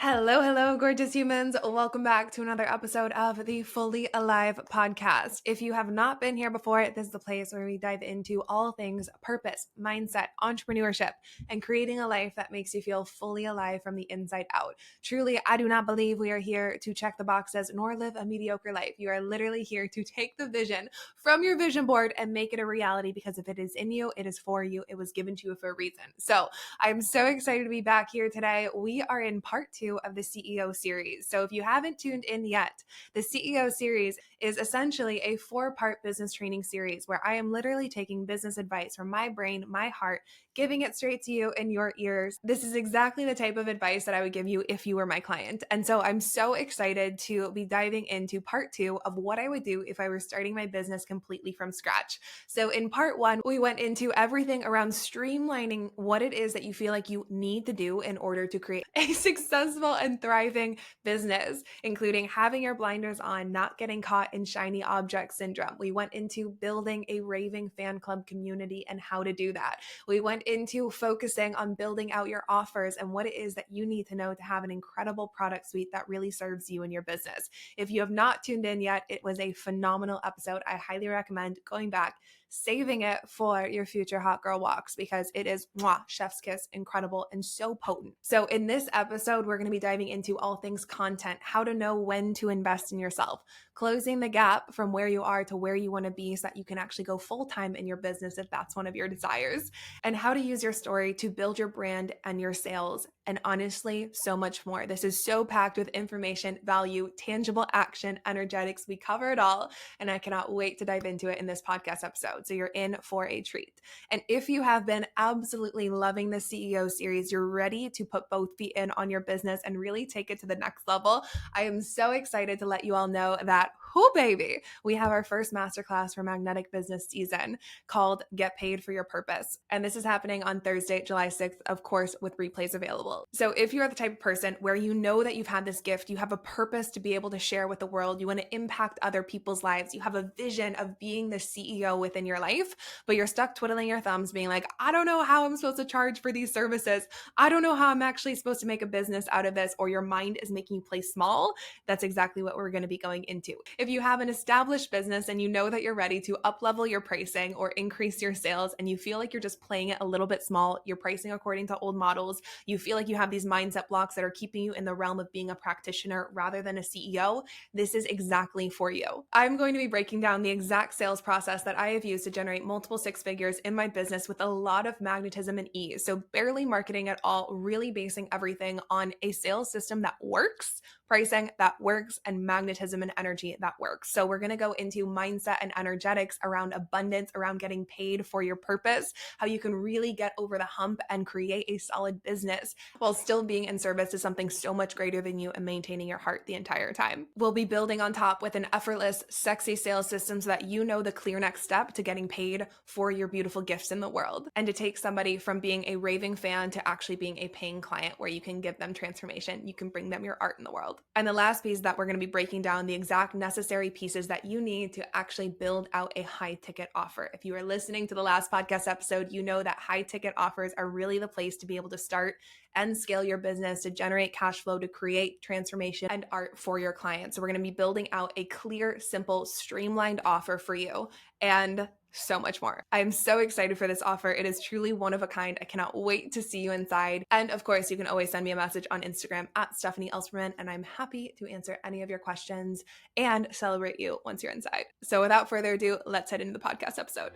Hello, hello, gorgeous humans. Welcome back to another episode of the Fully Alive podcast. If you have not been here before, this is the place where we dive into all things purpose, mindset, entrepreneurship, and creating a life that makes you feel fully alive from the inside out. Truly, I do not believe we are here to check the boxes nor live a mediocre life. You are literally here to take the vision from your vision board and make it a reality, because if it is in you, it is for you. It was given to you for a reason. So I'm so excited to be back here today. We are in part 2 of the CEO series. So if you haven't tuned in yet, the CEO series is essentially a 4-part business training series where I am literally taking business advice from my brain, my heart, giving it straight to you in your ears. This is exactly the type of advice that I would give you if you were my client. And so I'm so excited to be diving into part 2 of what I would do if I were starting my business completely from scratch. So in part 1, we went into everything around streamlining what it is that you feel like you need to do in order to create a successful and thriving business, including having your blinders on, not getting caught in shiny object syndrome. We went into building a raving fan club community and how to do that. We went into focusing on building out your offers and what it is that you need to know to have an incredible product suite that really serves you and your business. If you have not tuned in yet, it was a phenomenal episode. I highly recommend going back, saving it for your future hot girl walks, because it is chef's kiss, incredible, and so potent. So in this episode, we're going to be diving into all things content, how to know when to invest in yourself, closing the gap from where you are to where you want to be so that you can actually go full-time in your business if that's one of your desires, and how to use your story to build your brand and your sales, and honestly, so much more. This is so packed with information, value, tangible action, energetics. We cover it all, and I cannot wait to dive into it in this podcast episode. So you're in for a treat. And if you have been absolutely loving the CEO series, you're ready to put both feet in on your business and really take it to the next level, I am so excited to let you all know that, baby, we have our first masterclass for Magnetic Business season called Get Paid for Your Purpose. And this is happening on Thursday, July 6th, of course, with replays available. So if you are the type of person where you know that you've had this gift, you have a purpose to be able to share with the world, you want to impact other people's lives, you have a vision of being the CEO within your life, but you're stuck twiddling your thumbs being like, I don't know how I'm supposed to charge for these services. I don't know how I'm actually supposed to make a business out of this, or your mind is making you play small. That's exactly what we're going to be going into. If you have an established business and you know that you're ready to up-level your pricing or increase your sales, and you feel like you're just playing it a little bit small, you're pricing according to old models, you feel like you have these mindset blocks that are keeping you in the realm of being a practitioner rather than a CEO, this is exactly for you. I'm going to be breaking down the exact sales process that I have used to generate multiple 6 figures in my business with a lot of magnetism and ease. So barely marketing at all, really basing everything on a sales system that works, pricing that works, and magnetism and energy that works. So we're going to go into mindset and energetics around abundance, around getting paid for your purpose, how you can really get over the hump and create a solid business while still being in service to something so much greater than you and maintaining your heart the entire time. We'll be building on top with an effortless, sexy sales system so that you know the clear next step to getting paid for your beautiful gifts in the world, and to take somebody from being a raving fan to actually being a paying client where you can give them transformation, you can bring them your art in the world. And the last piece that we're going to be breaking down the exact necessary pieces that you need to actually build out a high ticket offer. If you are listening to the last podcast episode, you know that high ticket offers are really the place to be able to start and scale your business, to generate cash flow, to create transformation and art for your clients. So we're going to be building out a clear, simple, streamlined offer for you, and so much more. I'm so excited for this offer. It is truly one of a kind. I cannot wait to see you inside. And of course, you can always send me a message on Instagram at Stephanie Elsperman, and I'm happy to answer any of your questions and celebrate you once you're inside. So without further ado, let's head into the podcast episode.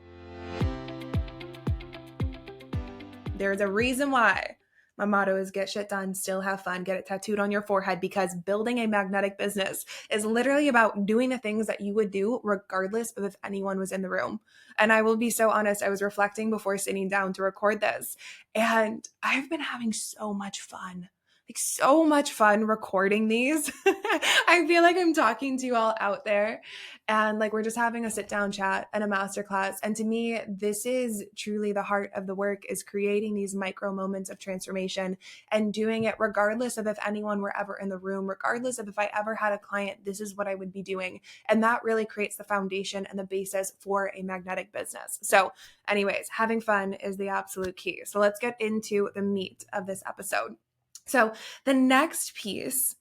There's a reason why my motto is get shit done, still have fun, get it tattooed on your forehead, because building a magnetic business is literally about doing the things that you would do regardless of if anyone was in the room. And I will be so honest, I was reflecting before sitting down to record this, and I've been having so much fun. So much fun recording these. I feel like I'm talking to you all out there, and like we're just having a sit down chat and a masterclass. And to me, this is truly the heart of the work, is creating these micro moments of transformation and doing it regardless of if anyone were ever in the room, regardless of if I ever had a client, this is what I would be doing. And that really creates the foundation and the basis for a magnetic business. So anyways, having fun is the absolute key. So let's get into the meat of this episode. So the next piece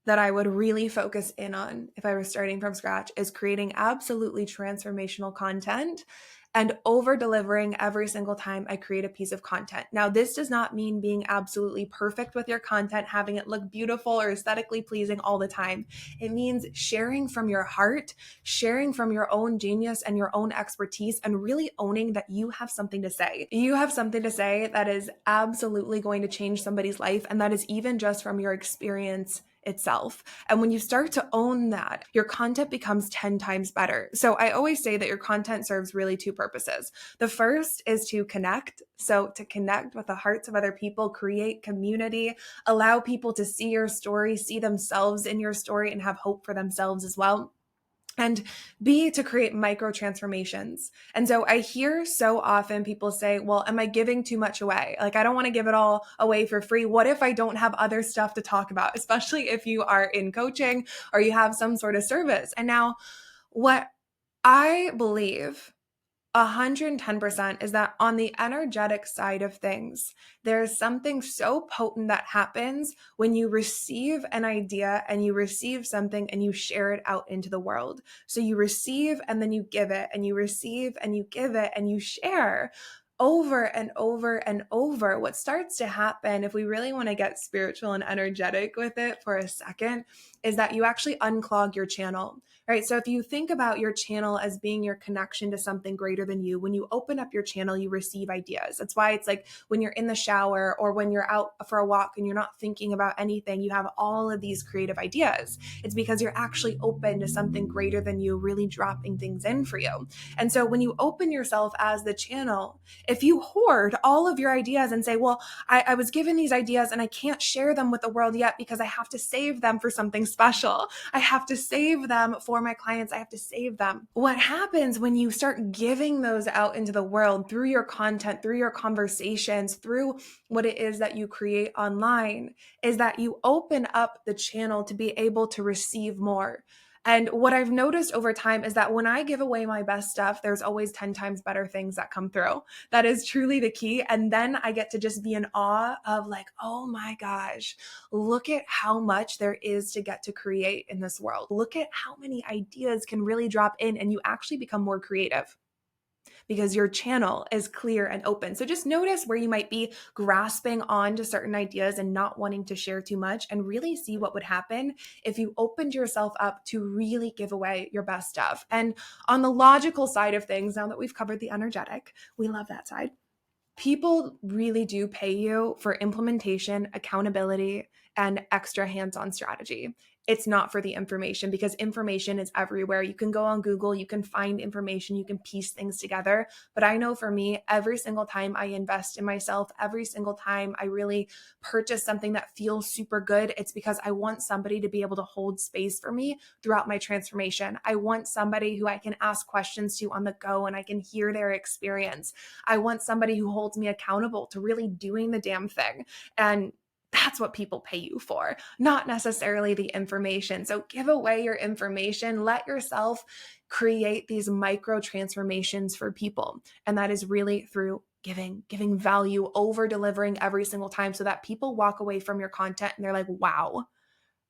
that I would really focus in on if I was starting from scratch is creating absolutely transformational content and over delivering every single time I create a piece of content. Now, this does not mean being absolutely perfect with your content, having it look beautiful or aesthetically pleasing all the time. It means sharing from your heart, sharing from your own genius and your own expertise, and really owning that you have something to say. You have something to say that is absolutely going to change somebody's life, and that is even just from your experience itself. And when you start to own that, your content becomes 10 times better. So I always say that your content serves really two purposes. The first is to connect. So to connect with the hearts of other people, create community, allow people to see your story, see themselves in your story, and have hope for themselves as well. And B, to create micro transformations. And so I hear so often people say, well, am I giving too much away? Like, I don't want to give it all away for free. What if I don't have other stuff to talk about, especially if you are in coaching or you have some sort of service? And now, what I believe 110% is that on the energetic side of things, there's something so potent that happens when you receive an idea and you receive something and you share it out into the world. So you receive and then you give it, and you receive and you give it, and you share over and over and over. What starts to happen, if we really want to get spiritual and energetic with it for a second, is that you actually unclog your channel. Right. So if you think about your channel as being your connection to something greater than you, when you open up your channel, you receive ideas. That's why it's like when you're in the shower or when you're out for a walk and you're not thinking about anything, you have all of these creative ideas. It's because you're actually open to something greater than you, really dropping things in for you. And so when you open yourself as the channel, if you hoard all of your ideas and say, well, I was given these ideas and I can't share them with the world yet because I have to save them for something special. I have to save them for my clients. I have to save them. What happens when you start giving those out into the world through your content, through your conversations, through what it is that you create online, is that you open up the channel to be able to receive more. And what I've noticed over time is that when I give away my best stuff, there's always 10 times better things that come through. That is truly the key. And then I get to just be in awe of like, oh my gosh, look at how much there is to get to create in this world. Look at how many ideas can really drop in, and you actually become more creative because your channel is clear and open. So just notice where you might be grasping on to certain ideas and not wanting to share too much, and really see what would happen if you opened yourself up to really give away your best stuff. And on the logical side of things, now that we've covered the energetic, we love that side. People really do pay you for implementation, accountability, and extra hands-on strategy. It's not for the information, because information is everywhere. You can go on Google, you can find information, you can piece things together. But I know for me, every single time I invest in myself, every single time I really purchase something that feels super good, it's because I want somebody to be able to hold space for me throughout my transformation. I want somebody who I can ask questions to on the go and I can hear their experience. I want somebody who holds me accountable to really doing the damn thing. And that's what people pay you for, not necessarily the information. So give away your information. Let yourself create these micro transformations for people. And that is really through giving value, over delivering every single time, so that people walk away from your content and they're like, wow,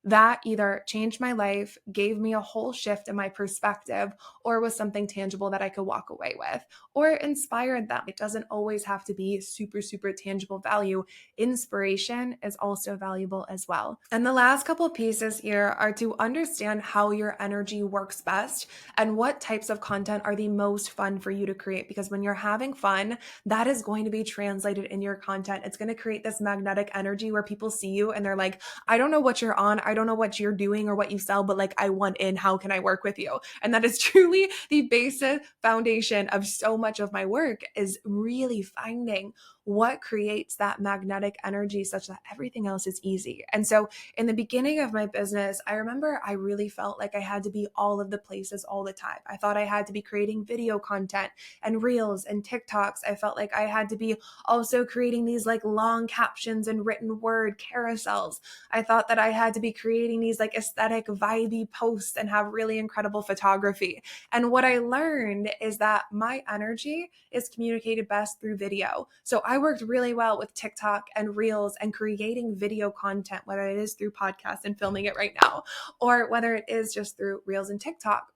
that either changed my life, gave me a whole shift in my perspective, or was something tangible that I could walk away with, or inspired them. It doesn't always have to be super, super tangible value. Inspiration is also valuable as well. And the last couple pieces here are to understand how your energy works best and what types of content are the most fun for you to create. Because when you're having fun, that is going to be translated in your content. It's going to create this magnetic energy where people see you and they're like, I don't know what you're on. I don't know what you're doing or what you sell, but like, I want in. How can I work with you? And that is truly the basic foundation of so much of my work, is really finding what creates that magnetic energy such that everything else is easy. And so in the beginning of my business, I remember I really felt like I had to be all of the places all the time. I thought I had to be creating video content and reels and TikToks. I felt like I had to be also creating these like long captions and written word carousels. I thought that I had to be creating these like aesthetic, vibey posts and have really incredible photography. And what I learned is that my energy is communicated best through video. So I I worked really well with TikTok and Reels and creating video content, whether it is through podcasts and filming it right now, or whether it is just through Reels and TikTok.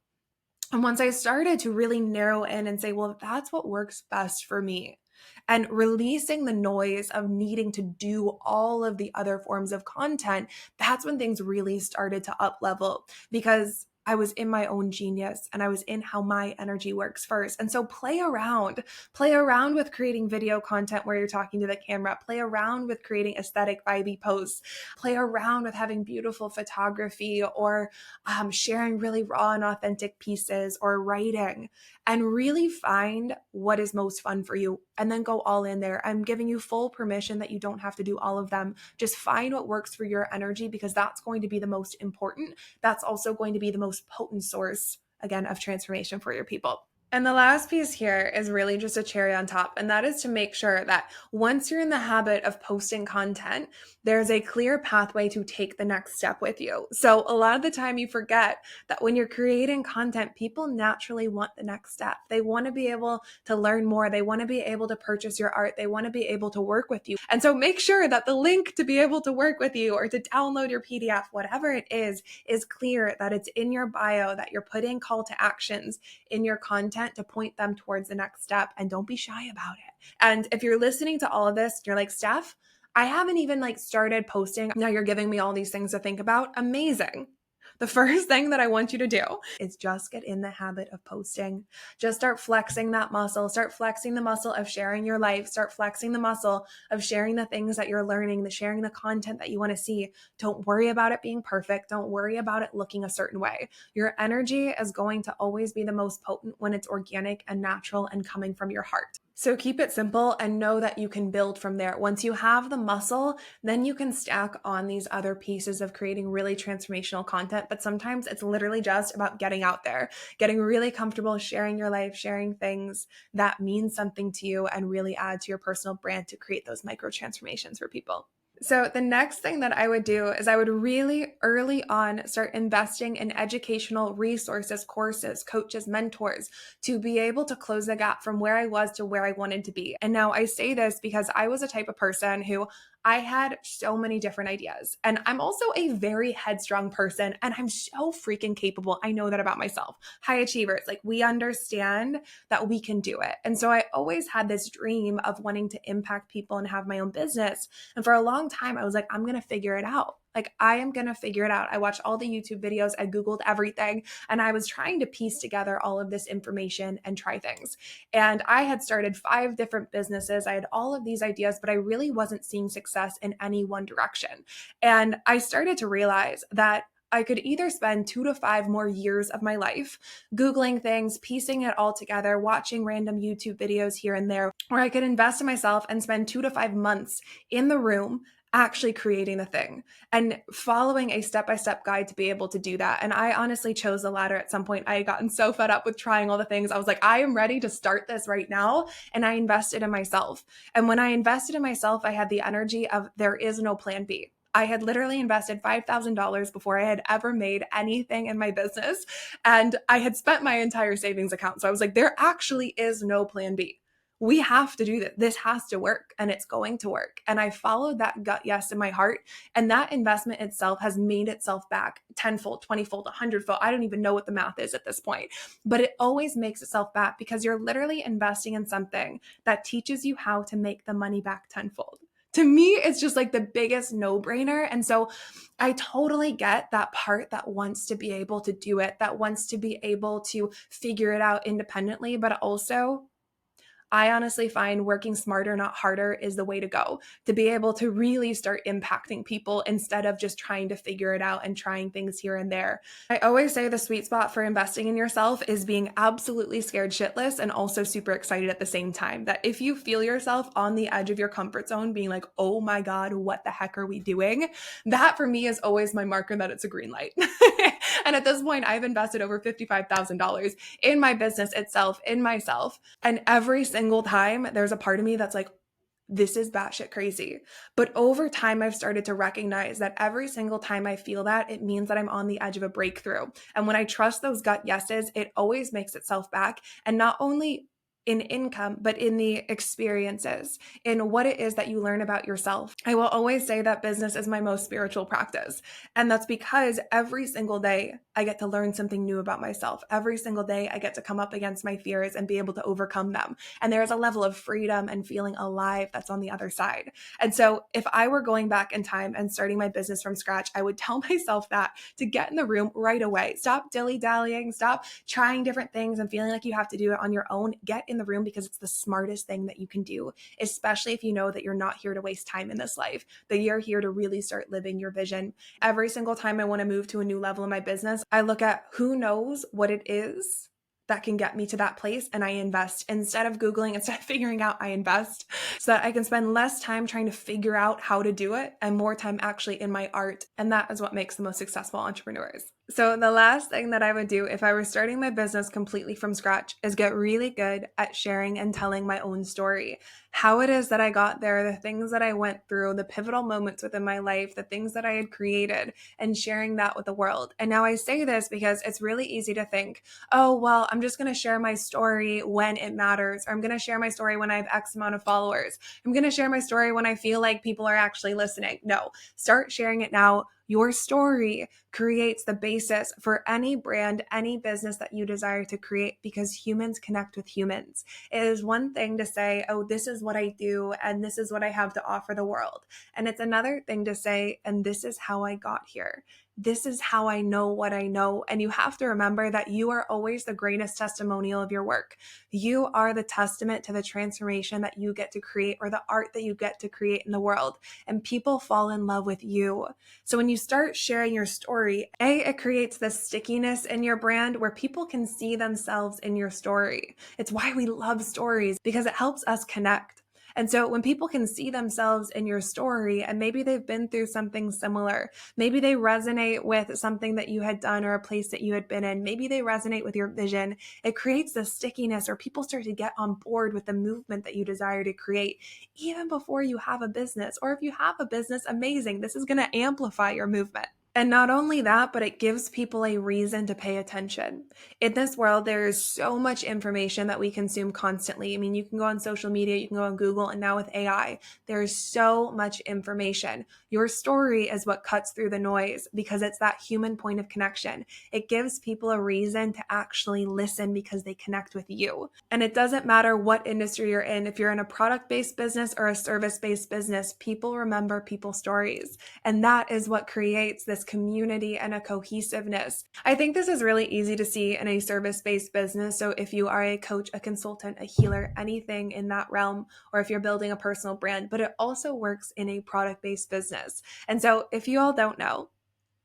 And once I started to really narrow in and say, well, that's what works best for me, and releasing the noise of needing to do all of the other forms of content, that's when things really started to up level, because I was in my own genius and I was in how my energy works first. And so play around with creating video content where you're talking to the camera, play around with creating aesthetic vibey posts, play around with having beautiful photography, or sharing really raw and authentic pieces, or writing, and really find what is most fun for you and then go all in there. I'm giving you full permission that you don't have to do all of them. Just find what works for your energy, because that's going to be the most important. That's also going to be the most potent source, again, of transformation for your people. And the last piece here is really just a cherry on top, and that is to make sure that once you're in the habit of posting content, there's a clear pathway to take the next step with you. So a lot of the time you forget that when you're creating content, people naturally want the next step. They want to be able to learn more. They want to be able to purchase your art. They want to be able to work with you. And so make sure that the link to be able to work with you or to download your PDF, whatever it is clear, that it's in your bio, that you're putting call to actions in your content to point them towards the next step, and don't be shy about it. And if you're listening to all of this, you're like, Steph, I haven't even started posting. Now you're giving me all these things to think about. Amazing. The first thing that I want you to do is just get in the habit of posting. Just start flexing that muscle. Start flexing the muscle of sharing your life. Start flexing the muscle of sharing the things that you're learning, the sharing the content that you want to see. Don't worry about it being perfect. Don't worry about it looking a certain way. Your energy is going to always be the most potent when it's organic and natural and coming from your heart. So keep it simple and know that you can build from there. Once you have the muscle, then you can stack on these other pieces of creating really transformational content. But sometimes it's literally just about getting out there, getting really comfortable, sharing your life, sharing things that mean something to you and really add to your personal brand to create those micro transformations for people. So the next thing that I would do is I would really early on start investing in educational resources, courses, coaches, mentors, to be able to close the gap from where I was to where I wanted to be. And now I say this because I was a type of person who I had so many different ideas. And I'm also a very headstrong person, and I'm so freaking capable. I know that about myself. High achievers, we understand that we can do it. And so I always had this dream of wanting to impact people and have my own business. And for a long time, I was like, I'm going to figure it out. I am going to figure it out. I watched all the YouTube videos. I Googled everything, and I was trying to piece together all of this information and try things. And I had started 5 different businesses. I had all of these ideas, but I really wasn't seeing success in any one direction. And I started to realize that I could either spend 2 to 5 more years of my life Googling things, piecing it all together, watching random YouTube videos here and there, or I could invest in myself and spend 2 to 5 months in the room actually creating the thing and following a step-by-step guide to be able to do that. And I honestly chose the latter at some point. I had gotten so fed up with trying all the things. I was like, I am ready to start this right now. And I invested in myself. And when I invested in myself, I had the energy of there is no plan B. I had literally invested $5,000 before I had ever made anything in my business. And I had spent my entire savings account. So I was like, there actually is no plan B. We have to do this. This has to work, and it's going to work. And I followed that gut yes in my heart. And that investment itself has made itself back tenfold, 20-fold, 100-fold. I don't even know what the math is at this point, but it always makes itself back because you're literally investing in something that teaches you how to make the money back tenfold. To me, it's just the biggest no-brainer. And so I totally get that part that wants to be able to do it, that wants to be able to figure it out independently, but also I honestly find working smarter, not harder, is the way to go to be able to really start impacting people instead of just trying to figure it out and trying things here and there. I always say the sweet spot for investing in yourself is being absolutely scared shitless and also super excited at the same time. That if you feel yourself on the edge of your comfort zone being like, oh my God, what the heck are we doing? That for me is always my marker that it's a green light. And at this point, I've invested over $55,000 in my business itself, in myself. And every single time there's a part of me that's like, this is batshit crazy. But over time, I've started to recognize that every single time I feel that, it means that I'm on the edge of a breakthrough. And when I trust those gut yeses, it always makes itself back. And not only in income, but in the experiences, in what it is that you learn about yourself. I will always say that business is my most spiritual practice. And that's because every single day I get to learn something new about myself. Every single day I get to come up against my fears and be able to overcome them. And there's a level of freedom and feeling alive that's on the other side. And so if I were going back in time and starting my business from scratch, I would tell myself that to get in the room right away. Stop dilly-dallying, stop trying different things and feeling like you have to do it on your own. Get in the room because it's the smartest thing that you can do, especially if you know that you're not here to waste time in this life, that you're here to really start living your vision. Every single time I want to move to a new level in my business, I look at who knows what it is that can get me to that place, and I invest. Instead of Googling, instead of figuring out, I invest so that I can spend less time trying to figure out how to do it and more time actually in my art. And that is what makes the most successful entrepreneurs. So the last thing that I would do if I were starting my business completely from scratch is get really good at sharing and telling my own story. How it is that I got there, the things that I went through, the pivotal moments within my life, the things that I had created, and sharing that with the world. And now I say this because it's really easy to think, oh, well, I'm just going to share my story when it matters, or I'm going to share my story when I have X amount of followers. I'm going to share my story when I feel like people are actually listening. No, start sharing it now. Your story creates the basis for any brand, any business that you desire to create, because humans connect with humans. It is one thing to say, oh, this is what I do and this is what I have to offer the world. And it's another thing to say, and this is how I got here. This is how I know what I know. And you have to remember that you are always the greatest testimonial of your work. You are the testament to the transformation that you get to create, or the art that you get to create in the world. And people fall in love with you. So when you start sharing your story, it creates this stickiness in your brand where people can see themselves in your story. It's why we love stories, because it helps us connect. And so when people can see themselves in your story, and maybe they've been through something similar, maybe they resonate with something that you had done or a place that you had been in, maybe they resonate with your vision, it creates this stickiness, or people start to get on board with the movement that you desire to create, even before you have a business. Or if you have a business, amazing. This is going to amplify your movement. And not only that, but it gives people a reason to pay attention. In this world, there is so much information that we consume constantly. I mean, you can go on social media, you can go on Google, and now with AI, there's so much information. Your story is what cuts through the noise, because it's that human point of connection. It gives people a reason to actually listen because they connect with you. And it doesn't matter what industry you're in. If you're in a product-based business or a service-based business, people remember people's stories. And that is what creates this community and a cohesiveness. I think this is really easy to see in a service-based business. So if you are a coach, a consultant, a healer, anything in that realm, or if you're building a personal brand, but it also works in a product-based business. And so if you all don't know,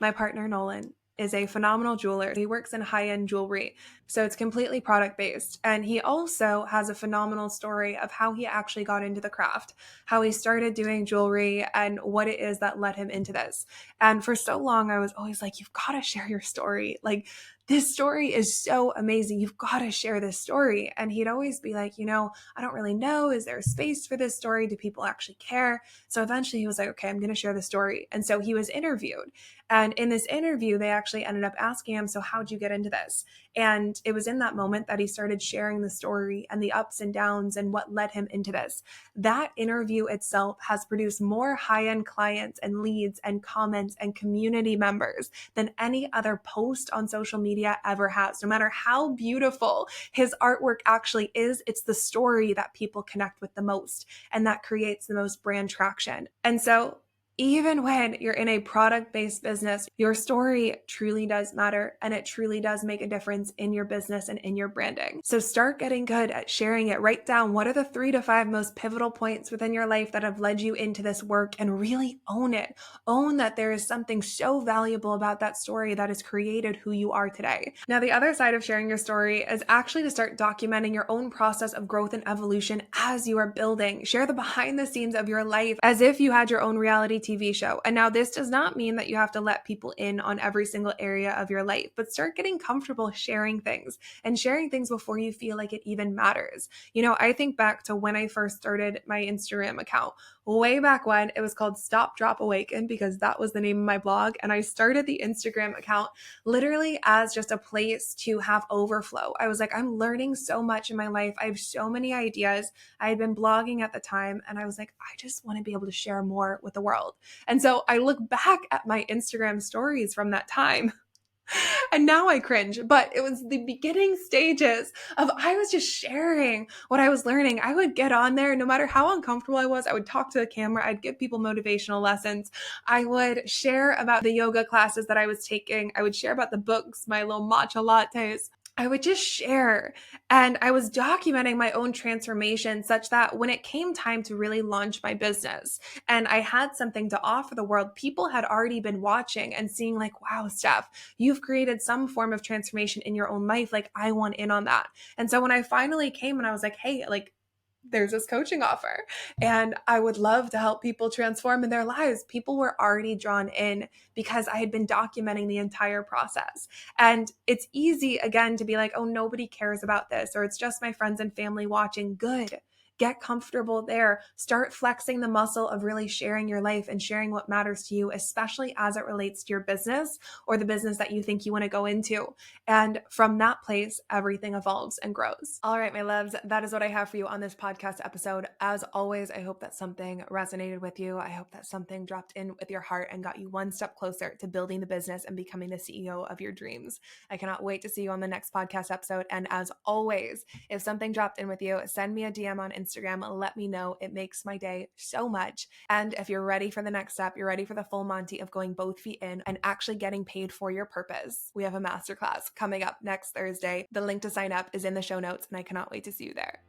my partner Nolan is a phenomenal jeweler. He works in high-end jewelry, so it's completely product-based. And he also has a phenomenal story of how he actually got into the craft, how he started doing jewelry, and what it is that led him into this. And for so long, I was always like, you've got to share your story. Like, this story is so amazing. You've got to share this story. And he'd always be like, I don't really know. Is there a space for this story? Do people actually care? So eventually he was like, okay, I'm going to share the story. And so he was interviewed. And in this interview, they actually ended up asking him, so how'd you get into this? And it was in that moment that he started sharing the story and the ups and downs and what led him into this. That interview itself has produced more high-end clients and leads and comments and community members than any other post on social media ever has. No matter how beautiful his artwork actually is, it's the story that people connect with the most, and that creates the most brand traction. And so even when you're in a product-based business, your story truly does matter, and it truly does make a difference in your business and in your branding. So start getting good at sharing it. Write down what are the 3 to 5 most pivotal points within your life that have led you into this work, and really own it. Own that there is something so valuable about that story that has created who you are today. Now, the other side of sharing your story is actually to start documenting your own process of growth and evolution as you are building. Share the behind the scenes of your life as if you had your own reality TV show. And now this does not mean that you have to let people in on every single area of your life, but start getting comfortable sharing things and sharing things before you feel like it even matters. I think back to when I first started my Instagram account. Way back when, it was called Stop Drop Awaken, because that was the name of my blog. And I started the Instagram account literally as just a place to have overflow. I was like, I'm learning so much in my life. I have so many ideas. I had been blogging at the time, and I was like, I just want to be able to share more with the world. And so I look back at my Instagram stories from that time and now I cringe, but it was the beginning stages of I was just sharing what I was learning. I would get on there, no matter how uncomfortable I was, I would talk to the camera. I'd give people motivational lessons. I would share about the yoga classes that I was taking. I would share about the books, my little matcha lattes. I would just share, and I was documenting my own transformation such that when it came time to really launch my business and I had something to offer the world, people had already been watching and seeing like, wow, Steph, you've created some form of transformation in your own life. Like, I want in on that. And so when I finally came and I was like, hey, like, there's this coaching offer and I would love to help people transform in their lives, people were already drawn in because I had been documenting the entire process. And it's easy, again, to be like, oh, nobody cares about this, or it's just my friends and family watching. Good. Get comfortable there. Start flexing the muscle of really sharing your life and sharing what matters to you, especially as it relates to your business or the business that you think you want to go into. And from that place, everything evolves and grows. All right, my loves, that is what I have for you on this podcast episode. As always, I hope that something resonated with you. I hope that something dropped in with your heart and got you one step closer to building the business and becoming the CEO of your dreams. I cannot wait to see you on the next podcast episode. And as always, if something dropped in with you, send me a DM on Instagram. Let me know. It makes my day so much. And if you're ready for the next step, you're ready for the full Monty of going both feet in and actually getting paid for your purpose, we have a masterclass coming up next Thursday. The link to sign up is in the show notes, and I cannot wait to see you there.